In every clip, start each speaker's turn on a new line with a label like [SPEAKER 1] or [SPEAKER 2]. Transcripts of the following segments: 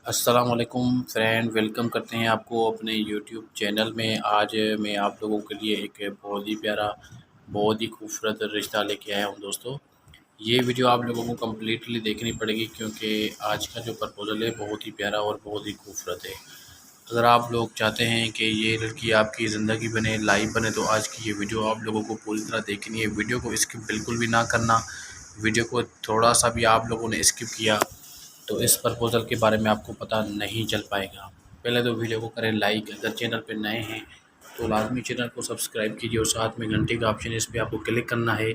[SPEAKER 1] अस्सलाम वालेकुम friend, welcome करते हैं आपको अपने यूट्यूब चैनल में। आज मैं आप लोगों के लिए एक बहुत ही प्यारा, बहुत ही खूबसूरत रिश्ता लेके आया हूं दोस्तों। ये वीडियो आप लोगों को कम्प्लीटली देखनी पड़ेगी क्योंकि आज का जो प्रपोज़ल है बहुत ही प्यारा और बहुत ही खूबसूरत है। अगर आप लोग चाहते हैं कि ये लड़की आपकी ज़िंदगी बने, लाइफ बने, तो आज की ये वीडियो आप लोगों को पूरी तरह देखनी है। वीडियो को स्किप बिल्कुल भी ना करना। वीडियो को थोड़ा सा भी आप लोगों ने स्किप किया तो इस प्रपोज़ल के बारे में आपको पता नहीं चल पाएगा। पहले तो वीडियो को करें लाइक, अगर चैनल पे नए हैं तो लाज़मी चैनल को सब्सक्राइब कीजिए और साथ में घंटे का ऑप्शन है, इस पे आपको क्लिक करना है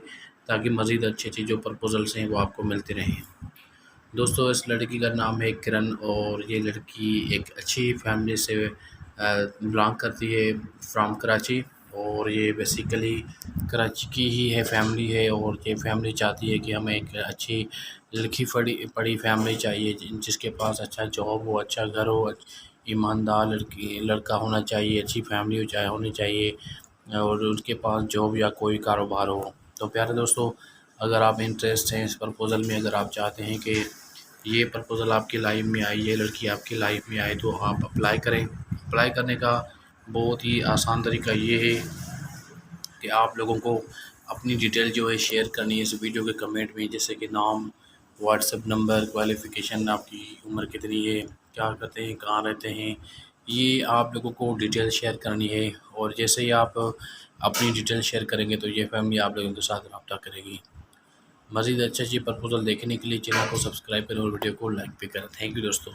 [SPEAKER 1] ताकि मज़ीद अच्छी जो प्रपोज़ल्स हैं वो आपको मिलते रहें। दोस्तों, इस लड़की का नाम है किरण और ये लड़की एक अच्छी फैमिली से बिलोंग करती है, फ्रॉम कराची। और ये बेसिकली कराची की ही है फैमिली है और ये फैमिली चाहती है कि हमें एक अच्छी लिखी पढ़ी पढ़ी फैमिली चाहिए जिसके पास अच्छा जॉब हो, अच्छा घर हो, ईमानदार लड़का होना चाहिए, अच्छी फैमिली होनी चाहिए और उनके पास जॉब या कोई कारोबार हो। तो प्यारे दोस्तों, अगर आप इंटरेस्ट हैं इस प्रपोज़ल में, अगर आप चाहते हैं कि ये प्रपोज़ल आपकी लाइफ में आए, ये लड़की आपकी लाइफ में आए, तो आप अप्लाई करें। अप्लाई करने का बहुत ही आसान तरीका ये है कि आप लोगों को अपनी डिटेल जो है शेयर करनी है इस वीडियो के कमेंट में, जैसे कि नाम, व्हाट्सएप नंबर, क्वालिफ़िकेशन, आपकी उम्र कितनी है, क्या करते हैं, कहाँ रहते हैं, ये आप लोगों को डिटेल शेयर करनी है। और जैसे ही आप अपनी डिटेल शेयर करेंगे तो ये फैमिली आप लोगों के साथ रब्ता करेगी। मज़ीद अच्छी प्रपोज़ल देखने के लिए चैनल को सब्सक्राइब करें और वीडियो को लाइक भी करें। थैंक यू दोस्तों।